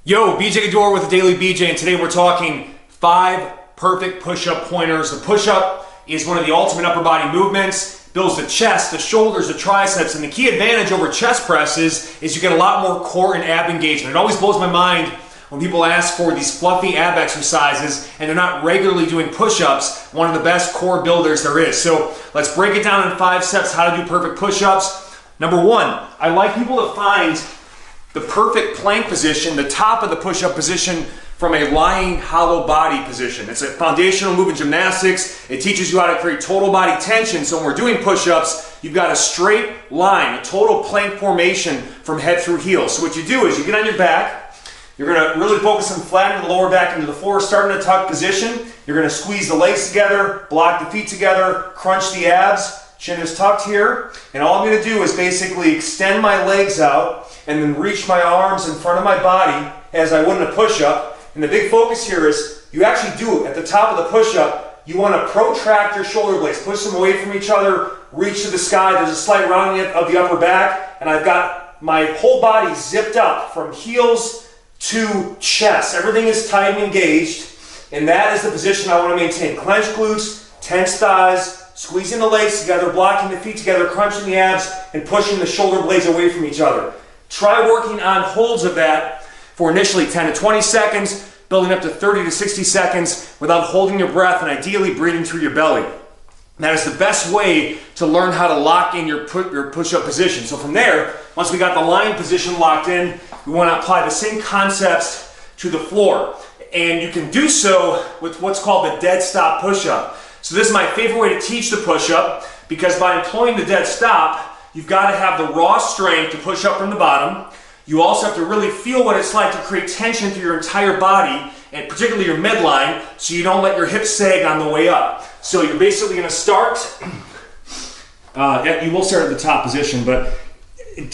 Yo, BJ Gaddour with the Daily BJ, and today we're talking 5 perfect push-up pointers. The push-up is one of the ultimate upper body movements, builds the chest, the shoulders, the triceps, and the key advantage over chest presses is you get a lot more core and ab engagement. It always blows my mind when people ask for these fluffy ab exercises and they're not regularly doing push-ups, one of the best core builders there is. So let's break it down in 5 steps how to do perfect push-ups. Number 1, I like people to find the perfect plank position, the top of the push-up position from a lying hollow body position. It's a foundational move in gymnastics. It teaches you how to create total body tension. So when we're doing push-ups, you've got a straight line, a total plank formation from head through heel. So what you do is you get on your back. You're gonna really focus on flattening the lower back into the floor, starting a tuck position. You're gonna squeeze the legs together, block the feet together, crunch the abs. Chin is tucked here, and all I'm going to do is basically extend my legs out and then reach my arms in front of my body as I would in a push-up. And the big focus here is you actually do it at the top of the push-up. You want to protract your shoulder blades, push them away from each other, reach to the sky. There's a slight rounding of the upper back, and I've got my whole body zipped up from heels to chest. Everything is tight and engaged, and that is the position I want to maintain. Clenched glutes, tense thighs, squeezing the legs together, blocking the feet together, crunching the abs, and pushing the shoulder blades away from each other. Try working on holds of that for initially 10 to 20 seconds, building up to 30 to 60 seconds without holding your breath and ideally breathing through your belly. That is the best way to learn how to lock in your push-up position. So from there, once we got the lying position locked in, we want to apply the same concepts to the floor. And you can do so with what's called the dead stop push-up. So this is my favorite way to teach the push-up, because by employing the dead stop, you've got to have the raw strength to push up from the bottom. You also have to really feel what it's like to create tension through your entire body, and particularly your midline, so you don't let your hips sag on the way up. So you're basically going to start, you will start at the top position, but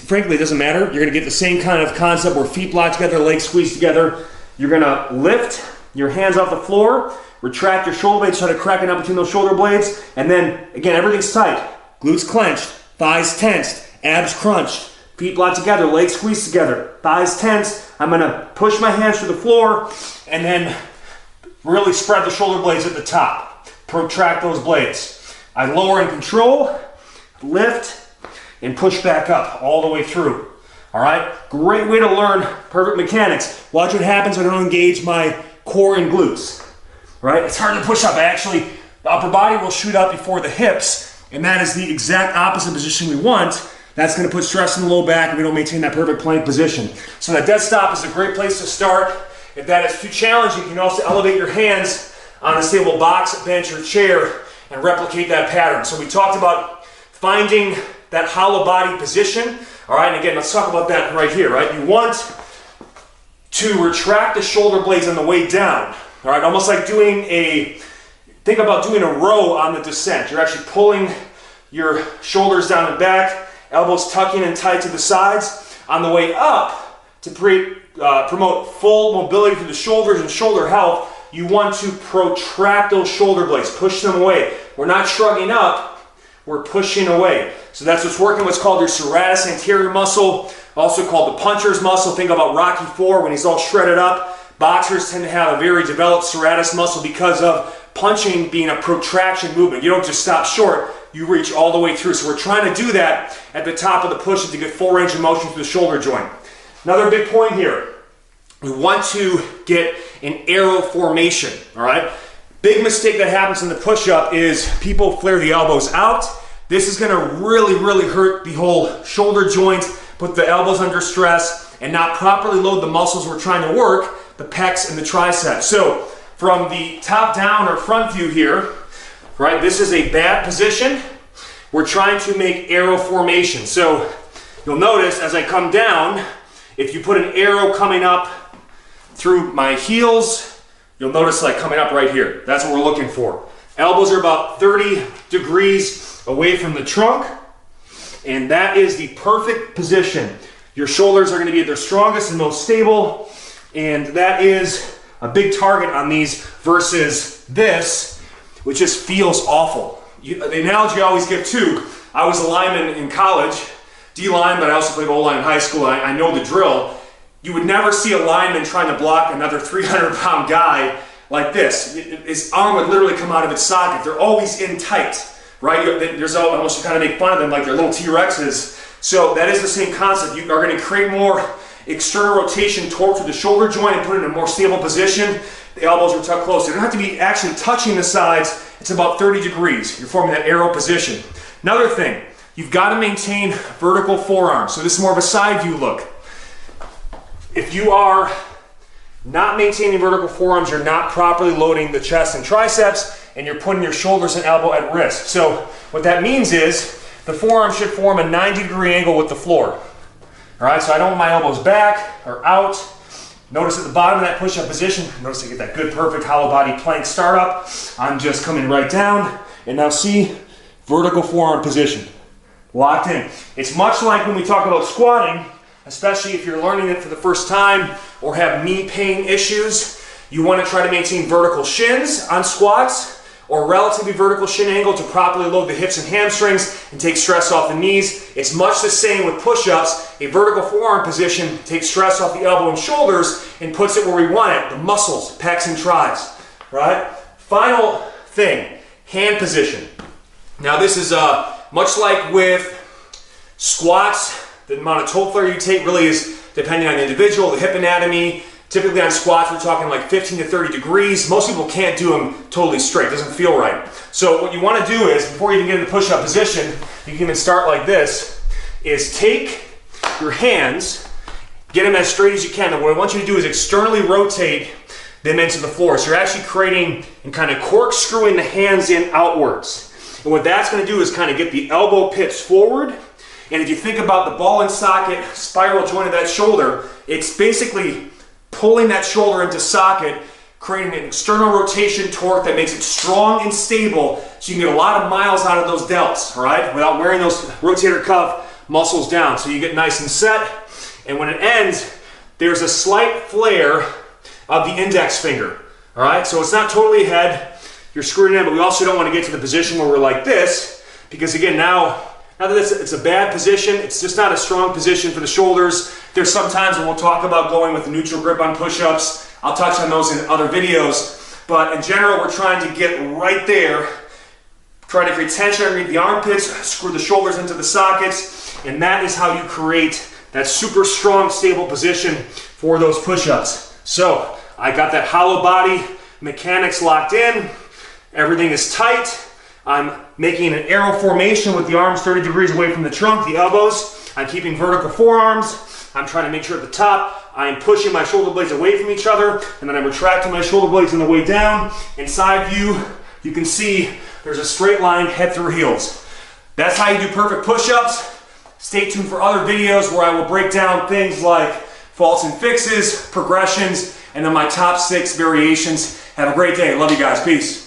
frankly it doesn't matter. You're going to get the same kind of concept where feet block together, legs squeeze together. You're going to lift your hands off the floor, retract your shoulder blades, try to crack it up between those shoulder blades, and then, again, everything's tight. Glutes clenched, thighs tensed, abs crunched, feet blocked together, legs squeezed together, thighs tensed. I'm gonna push my hands to the floor, and then really spread the shoulder blades at the top. Protract those blades. I lower and control, lift, and push back up all the way through. All right? Great way to learn perfect mechanics. Watch what happens when I don't engage my core and glutes. Right? It's hard to push up. Actually, the upper body will shoot up before the hips, and that is the exact opposite position we want. That's going to put stress in the low back, and we don't maintain that perfect plank position. So that dead stop is a great place to start. If that is too challenging, you can also elevate your hands on a stable box, bench, or chair and replicate that pattern. So we talked about finding that hollow body position. All right, and again, let's talk about that right here. Right? You want to retract the shoulder blades on the way down. All right, almost like think about doing a row on the descent. You're actually pulling your shoulders down and back, elbows tucking and tight to the sides. On the way up, to promote full mobility through the shoulders and shoulder health, you want to protract those shoulder blades, push them away. We're not shrugging up, we're pushing away. So that's what's working, what's called your serratus anterior muscle, also called the puncher's muscle. Think about Rocky IV when he's all shredded up. Boxers tend to have a very developed serratus muscle because of punching being a protraction movement. You don't just stop short, you reach all the way through. So we're trying to do that at the top of the push to get full range of motion through the shoulder joint. Another big point here, we want to get an arrow formation, all right? Big mistake that happens in the push-up is people flare the elbows out. This is gonna really hurt the whole shoulder joint, put the elbows under stress, and not properly load the muscles we're trying to work, the pecs and the triceps. So from the top down or front view here, right, this is a bad position. We're trying to make arrow formation. So you'll notice as I come down, if you put an arrow coming up through my heels, you'll notice like coming up right here. That's what we're looking for. Elbows are about 30 degrees away from the trunk, and that is the perfect position. Your shoulders are going to be at their strongest and most stable, and that is a big target on these versus this, which just feels awful. The analogy I always give too, I was a lineman in college, D-line, but I also played O-line in high school. I know the drill. you would never see a lineman trying to block another 300-pound guy like this. His arm would literally come out of its socket. They're always in tight, right? There's almost, you kind of make fun of them like they're little T-Rexes. So that is the same concept. You are going to create more external rotation torque to the shoulder joint and put it in a more stable position. The elbows are tucked close. They don't have to be actually touching the sides. It's about 30 degrees. You're forming that arrow position. Another thing, you've got to maintain vertical forearms. So this is more of a side view look. If you are not maintaining vertical forearms, you're not properly loading the chest and triceps, and you're putting your shoulders and elbow at risk. So what that means is the forearm should form a 90-degree angle with the floor. All right, so I don't want my elbows back or out. Notice at the bottom of that push-up position, notice I get that good, perfect hollow body plank startup. I'm just coming right down, and now see, vertical forearm position, locked in. It's much like when we talk about squatting, especially if you're learning it for the first time or have knee pain issues. You want to try to maintain vertical shins on squats or relatively vertical shin angle to properly load the hips and hamstrings and take stress off the knees. It's much the same with push-ups. A vertical forearm position takes stress off the elbow and shoulders and puts it where we want it, the muscles, pecs and tris, right? Final thing, hand position. Now this is much like with squats, the amount of toe flare you take really is depending on the individual, the hip anatomy. Typically on squats, we're talking like 15 to 30 degrees. Most people can't do them totally straight. It doesn't feel right. So what you want to do is, before you even get in the push-up position, you can even start like this, is take your hands, get them as straight as you can. And what I want you to do is externally rotate them into the floor. So you're actually creating and kind of corkscrewing the hands in outwards. And what that's going to do is kind of get the elbow pits forward. And if you think about the ball and socket spiral joint of that shoulder, it's basically pulling that shoulder into socket, creating an external rotation torque that makes it strong and stable so you can get a lot of miles out of those delts, all right, without wearing those rotator cuff muscles down. So you get nice and set, and when it ends, there's a slight flare of the index finger, all right? So it's not totally ahead, you're screwing in, but we also don't want to get to the position where we're like this, because again, now that it's a bad position, it's just not a strong position for the shoulders. There's some times when we'll talk about going with the neutral grip on push-ups. I'll touch on those in other videos. But in general, we're trying to get right there, trying to create tension underneath the armpits, screw the shoulders into the sockets, and that is how you create that super strong, stable position for those push-ups. So I got that hollow body mechanics locked in. Everything is tight. I'm making an arrow formation with the arms 30 degrees away from the trunk, the elbows. I'm keeping vertical forearms. I'm trying to make sure at the top, I'm pushing my shoulder blades away from each other, and then I'm retracting my shoulder blades on the way down. In side view, you can see there's a straight line head through heels. That's how you do perfect push-ups. Stay tuned for other videos where I will break down things like faults and fixes, progressions, and then my top 6 variations. Have a great day. Love you guys. Peace.